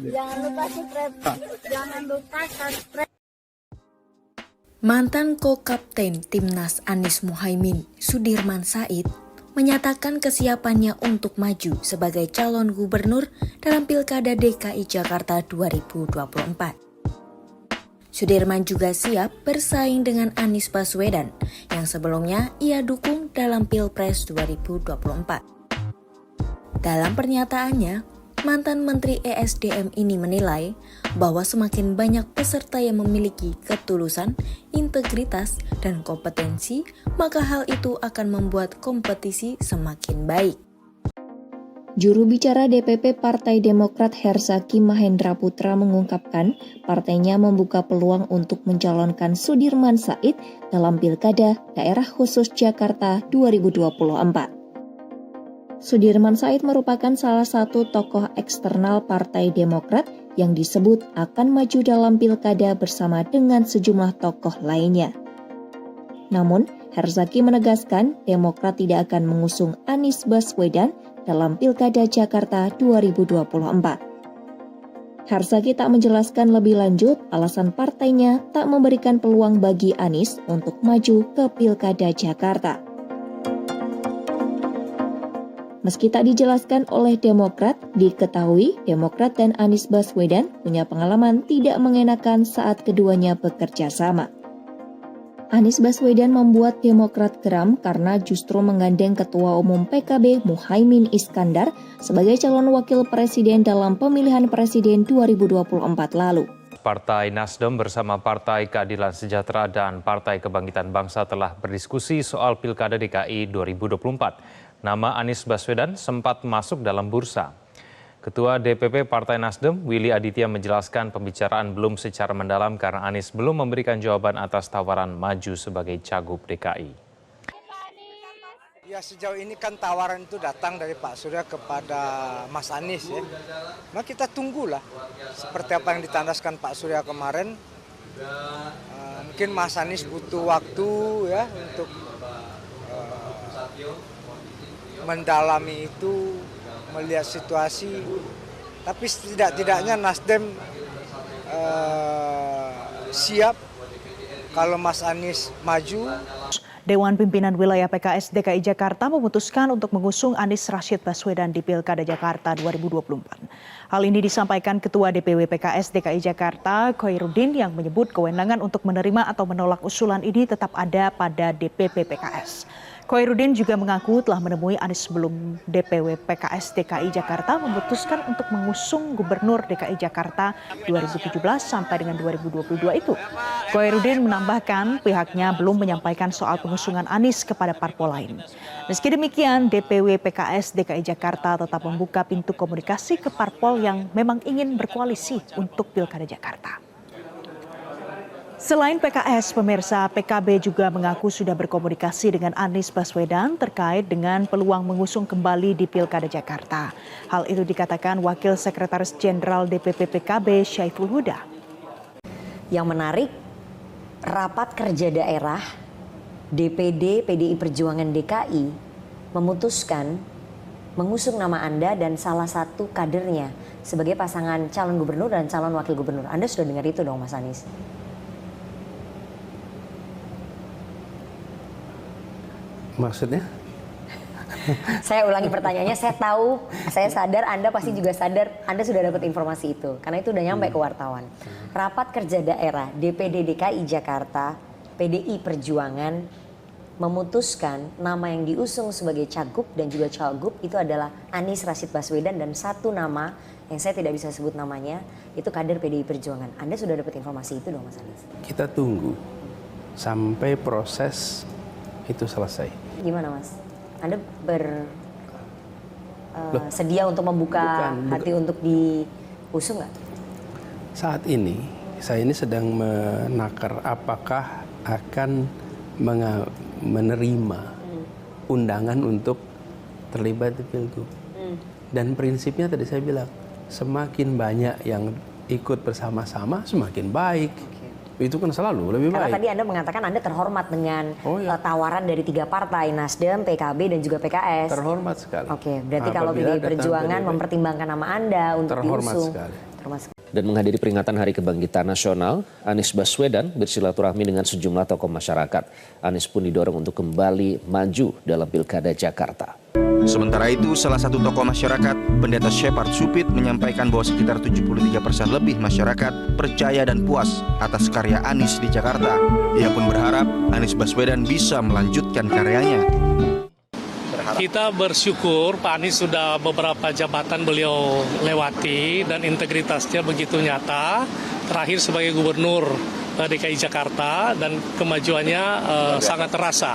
Jangan lupa subscribe. Jangan lupa subscribe. Mantan ko-kapten Timnas Anies Muhaimin, Sudirman Said, menyatakan kesiapannya untuk maju sebagai calon gubernur dalam Pilkada DKI Jakarta 2024. Sudirman juga siap bersaing dengan Anies Baswedan yang sebelumnya ia dukung dalam Pilpres 2024. Dalam pernyataannya, mantan Menteri ESDM ini menilai bahwa semakin banyak peserta yang memiliki ketulusan, integritas, dan kompetensi, maka hal itu akan membuat kompetisi semakin baik. Juru bicara DPP Partai Demokrat Herzaki Mahendra Putra mengungkapkan partainya membuka peluang untuk mencalonkan Sudirman Said dalam Pilkada Daerah Khusus Jakarta 2024. Sudirman Said merupakan salah satu tokoh eksternal Partai Demokrat yang disebut akan maju dalam pilkada bersama dengan sejumlah tokoh lainnya. Namun, Herzaki menegaskan Demokrat tidak akan mengusung Anies Baswedan dalam Pilkada Jakarta 2024. Herzaki tak menjelaskan lebih lanjut alasan partainya tak memberikan peluang bagi Anies untuk maju ke Pilkada Jakarta. Meski tak dijelaskan oleh Demokrat, diketahui Demokrat dan Anies Baswedan punya pengalaman tidak mengenakan saat keduanya bekerja sama. Anies Baswedan membuat Demokrat geram karena justru menggandeng Ketua Umum PKB Muhaimin Iskandar sebagai calon wakil presiden dalam pemilihan presiden 2024 lalu. Partai Nasdem bersama Partai Keadilan Sejahtera dan Partai Kebangkitan Bangsa telah berdiskusi soal Pilkada DKI 2024. Nama Anies Baswedan sempat masuk dalam bursa. Ketua DPP Partai Nasdem, Willy Aditya menjelaskan pembicaraan belum secara mendalam karena Anies belum memberikan jawaban atas tawaran maju sebagai cagup DKI. Ya, sejauh ini kan tawaran itu datang dari Pak Surya kepada Mas Anies ya. Nah, kita tunggulah seperti apa yang ditandaskan Pak Surya kemarin. Mungkin Mas Anies butuh waktu ya untuk mendalami itu, melihat situasi. Tapi setidak-tidaknya Nasdem siap kalau Mas Anies maju. Dewan Pimpinan Wilayah PKS DKI Jakarta memutuskan untuk mengusung Anies Rashid Baswedan di Pilkada Jakarta 2024. Hal ini disampaikan Ketua DPW PKS DKI Jakarta, Khoirudin, yang menyebut kewenangan untuk menerima atau menolak usulan ini tetap ada pada DPP PKS. Khoirudin juga mengaku telah menemui Anies sebelum DPW PKS DKI Jakarta memutuskan untuk mengusung Gubernur DKI Jakarta 2017 sampai dengan 2022 itu. Khoirudin menambahkan pihaknya belum menyampaikan soal pengusungan Anies kepada parpol lain. Meski demikian, DPW PKS DKI Jakarta tetap membuka pintu komunikasi ke parpol yang memang ingin berkoalisi untuk Pilkada Jakarta. Selain PKS, pemirsa, PKB juga mengaku sudah berkomunikasi dengan Anies Baswedan terkait dengan peluang mengusung kembali di Pilkada Jakarta. Hal itu dikatakan Wakil Sekretaris Jenderal DPP PKB Syaiful Huda. Yang menarik, rapat kerja daerah DPD PDI Perjuangan DKI memutuskan mengusung nama Anda dan salah satu kadernya sebagai pasangan calon gubernur dan calon wakil gubernur. Anda sudah dengar itu dong, Mas Anies? Maksudnya? Saya ulangi pertanyaannya, saya sadar Anda pasti juga sadar Anda sudah dapat informasi itu. Karena itu udah nyampe ke wartawan. Rapat kerja daerah DPD DKI Jakarta, PDI Perjuangan memutuskan nama yang diusung sebagai cagup dan juga cagup itu adalah Anies Rashid Baswedan dan satu nama yang saya tidak bisa sebut namanya itu kader PDI Perjuangan. Anda sudah dapat informasi itu dong, Mas Anies? Kita tunggu sampai proses itu selesai. Gimana, Mas? Anda sedia untuk membuka hati untuk diusung nggak? Saat ini, saya ini sedang menakar apakah akan menerima undangan untuk terlibat di Pilgub. Dan prinsipnya tadi saya bilang, semakin banyak yang ikut bersama-sama, semakin baik. Itu kan selalu lebih baik. Karena tadi Anda mengatakan Anda terhormat dengan tawaran dari 3 partai, Nasdem, PKB, dan juga PKS. Terhormat sekali. Oke, berarti kalau PDI Perjuangan mempertimbangkan nama Anda untuk terhormat diusung. Sekali. termasuk. Dan menghadiri peringatan Hari Kebangkitan Nasional, Anies Baswedan bersilaturahmi dengan sejumlah tokoh masyarakat. Anies pun didorong untuk kembali maju dalam Pilkada Jakarta. Sementara itu, salah satu tokoh masyarakat, Pendeta Shepard Supit, menyampaikan bahwa sekitar 73% lebih masyarakat percaya dan puas atas karya Anies di Jakarta. Ia pun berharap Anies Baswedan bisa melanjutkan karyanya. Kita bersyukur Pak Anies sudah beberapa jabatan beliau lewati dan integritasnya begitu nyata. Terakhir sebagai gubernur DKI Jakarta dan kemajuannya sangat terasa.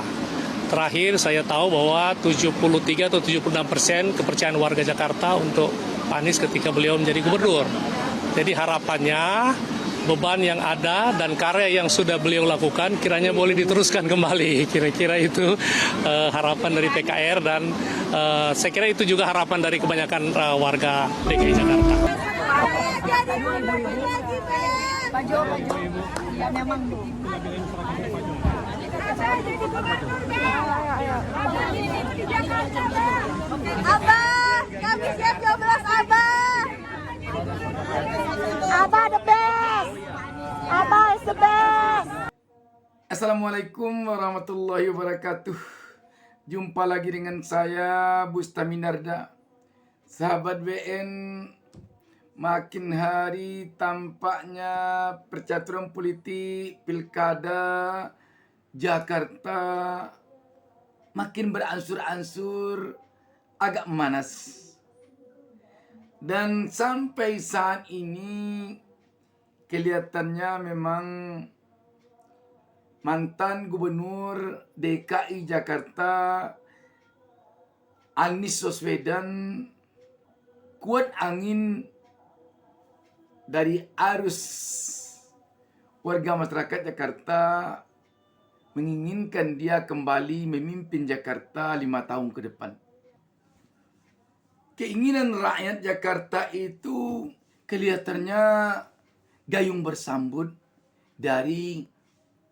Terakhir saya tahu bahwa 73 atau 76% kepercayaan warga Jakarta untuk Pak Anies ketika beliau menjadi gubernur. Jadi harapannya beban yang ada dan karya yang sudah beliau lakukan kiranya boleh diteruskan kembali. Kira-kira itu harapan dari PKR dan saya kira itu juga harapan dari kebanyakan warga DKI Jakarta. Abah, kami siap 12 Abah. Abah the best. Abah is the best. Assalamualaikum warahmatullahi wabarakatuh. Jumpa lagi dengan saya Bustaminarda. Sahabat BN, makin hari tampaknya percaturan politik Pilkada Jakarta makin beransur-ansur agak memanas. Dan sampai saat ini kelihatannya memang mantan gubernur DKI Jakarta Anies Baswedan kuat angin dari arus warga masyarakat Jakarta menginginkan dia kembali memimpin Jakarta 5 tahun ke depan. Keinginan rakyat Jakarta itu kelihatannya gayung bersambut dari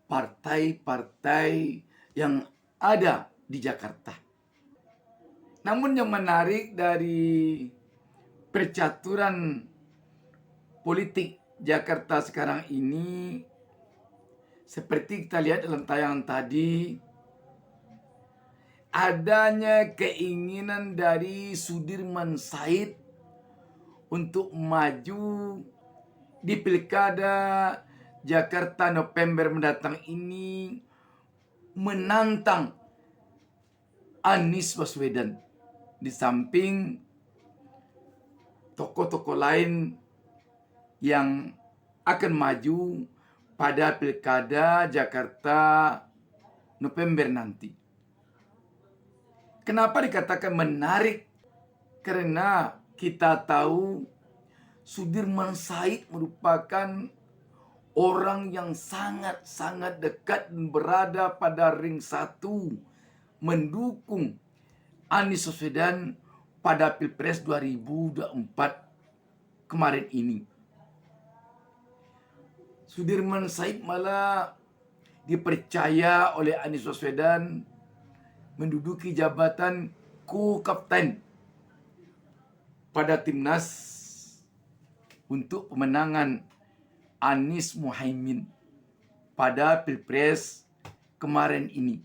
partai-partai yang ada di Jakarta. Namun yang menarik dari percaturan politik Jakarta sekarang ini, seperti kita lihat dalam tayangan tadi, adanya keinginan dari Sudirman Said untuk maju di Pilkada Jakarta November mendatang ini menantang Anies Baswedan. Di samping tokoh-tokoh lain yang akan maju pada Pilkada Jakarta November nanti. Kenapa dikatakan menarik? Karena kita tahu Sudirman Said merupakan orang yang sangat-sangat dekat dan berada pada ring 1 mendukung Anies Baswedan pada Pilpres 2024 kemarin ini. Sudirman Said malah dipercaya oleh Anies Baswedan menduduki jabatan co-kapten pada timnas untuk pemenangan Anies Muhaimin pada Pilpres kemarin ini.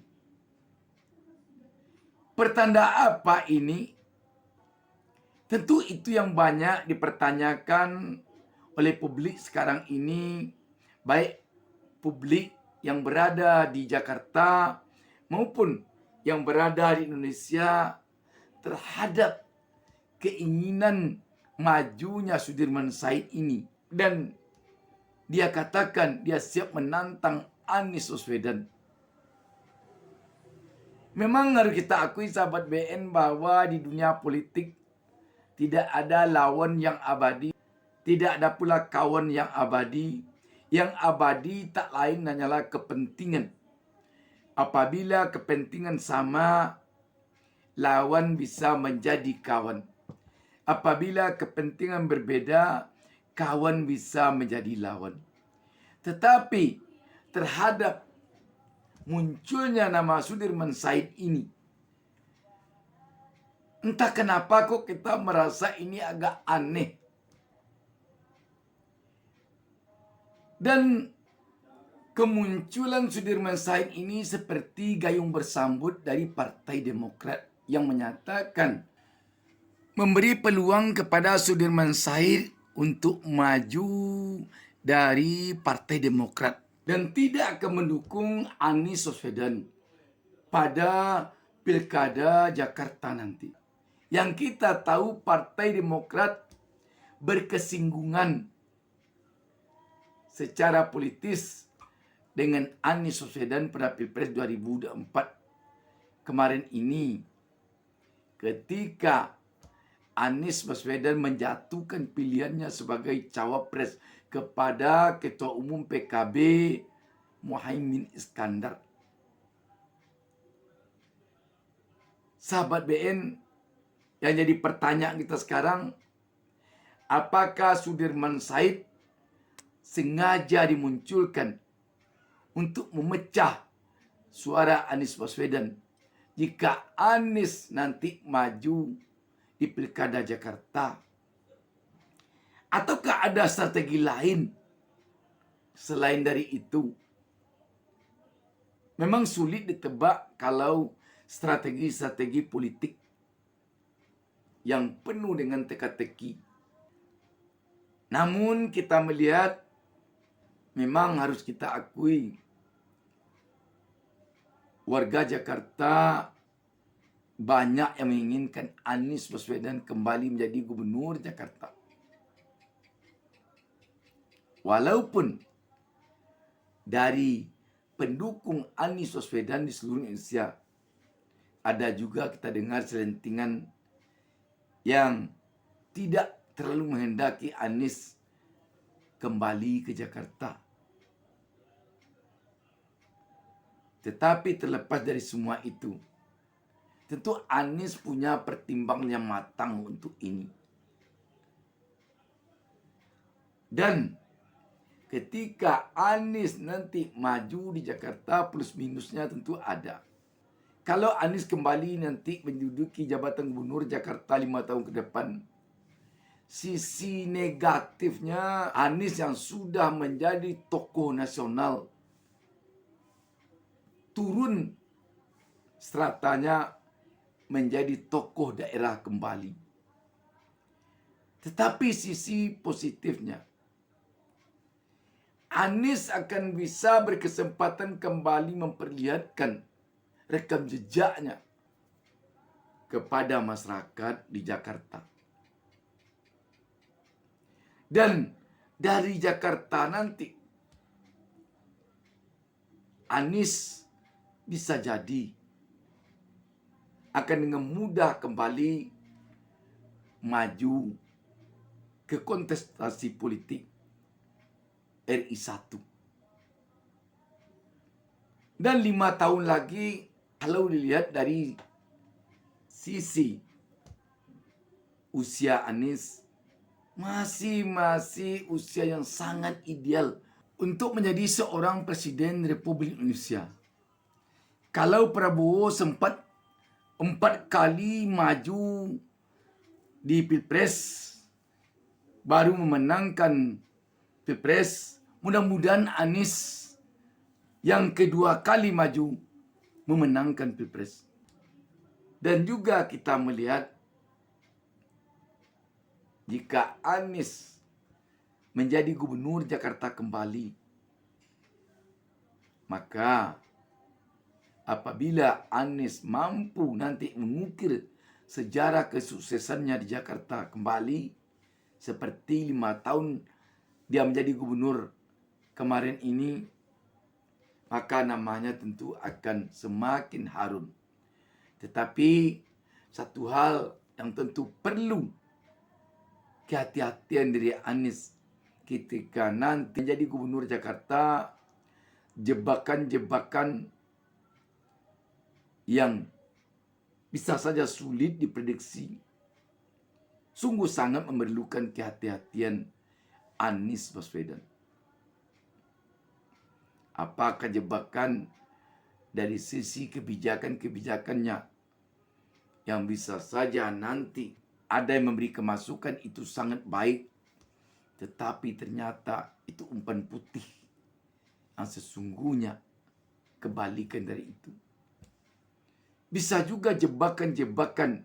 Pertanda apa ini? Tentu itu yang banyak dipertanyakan oleh publik sekarang ini, baik publik yang berada di Jakarta maupun yang berada di Indonesia, terhadap keinginan majunya Sudirman Said ini. Dan dia katakan dia siap menantang Anies Baswedan. Memang harus kita akui sahabat BN bahwa di dunia politik tidak ada lawan yang abadi, tidak ada pula kawan yang abadi. Yang abadi tak lain hanyalah kepentingan. Apabila kepentingan sama, lawan bisa menjadi kawan. Apabila kepentingan berbeda, kawan bisa menjadi lawan. Tetapi terhadap munculnya nama Sudirman Said ini, entah kenapa kok kita merasa ini agak aneh. Dan kemunculan Sudirman Said ini seperti gayung bersambut dari Partai Demokrat yang menyatakan memberi peluang kepada Sudirman Said untuk maju dari Partai Demokrat dan tidak akan mendukung Anies Baswedan pada Pilkada Jakarta nanti. Yang kita tahu Partai Demokrat berkesinggungan secara politis dengan Anies Baswedan pada Pilpres 2024 kemarin ini, ketika Anies Baswedan menjatuhkan pilihannya sebagai cawapres kepada Ketua Umum PKB Muhaimin Iskandar. Sahabat BN, yang jadi pertanyaan kita sekarang, apakah Sudirman Said sengaja dimunculkan untuk memecah suara Anies Baswedan jika Anies nanti maju di Pilkada Jakarta? Ataukah ada strategi lain selain dari itu? Memang sulit ditebak kalau strategi-strategi politik yang penuh dengan teka-teki. Namun kita melihat, memang harus kita akui, warga Jakarta banyak yang menginginkan Anies Baswedan kembali menjadi gubernur Jakarta. Walaupun dari pendukung Anies Baswedan di seluruh Indonesia, ada juga kita dengar selentingan yang tidak terlalu menghendaki Anies kembali ke Jakarta. Tetapi terlepas dari semua itu, tentu Anies punya pertimbangan yang matang untuk ini. Dan ketika Anies nanti maju di Jakarta, plus minusnya tentu ada. Kalau Anies kembali nanti menduduki jabatan gubernur Jakarta 5 tahun ke depan, sisi negatifnya Anies yang sudah menjadi tokoh nasional turun stratanya menjadi tokoh daerah kembali. Tetapi sisi positifnya, Anies akan bisa berkesempatan kembali memperlihatkan rekam jejaknya kepada masyarakat di Jakarta. Dan dari Jakarta nanti, Anies bisa jadi akan dengan mudah kembali maju ke kontestasi politik RI 1. Dan 5 tahun lagi, kalau dilihat dari sisi usia Anies, masih usia yang sangat ideal untuk menjadi seorang Presiden Republik Indonesia. Kalau Prabowo sempat 4 kali maju di Pilpres, baru memenangkan Pilpres, mudah-mudahan Anies yang kedua kali maju memenangkan Pilpres. Dan juga kita melihat, jika Anies menjadi gubernur Jakarta kembali, maka apabila Anies mampu nanti mengukir sejarah kesuksesannya di Jakarta kembali, seperti 5 tahun dia menjadi gubernur kemarin ini, maka namanya tentu akan semakin harum. Tetapi satu hal yang tentu perlu kehati-hatian dari Anies ketika nanti jadi gubernur Jakarta, jebakan-jebakan yang bisa saja sulit diprediksi, sungguh sangat memerlukan kehati-hatian Anies Baswedan. Apakah jebakan dari sisi kebijakan-kebijakannya yang bisa saja nanti ada yang memberi kemasukan itu sangat baik Tetapi ternyata itu umpan putih yang sesungguhnya kebalikan dari itu. Bisa juga jebakan-jebakan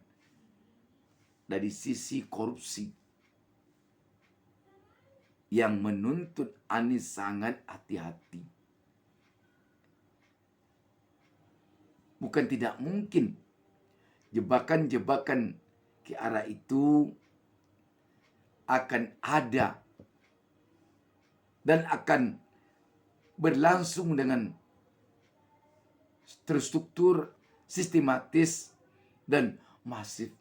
dari sisi korupsi yang menuntut Anies sangat hati-hati. Bukan tidak mungkin jebakan-jebakan ke arah itu akan ada dan akan berlangsung dengan terstruktur, sistematis, dan masif.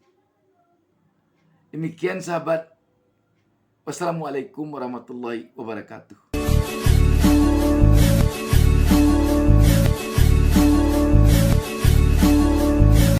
Demikian sahabat. Wassalamualaikum warahmatullahi wabarakatuh.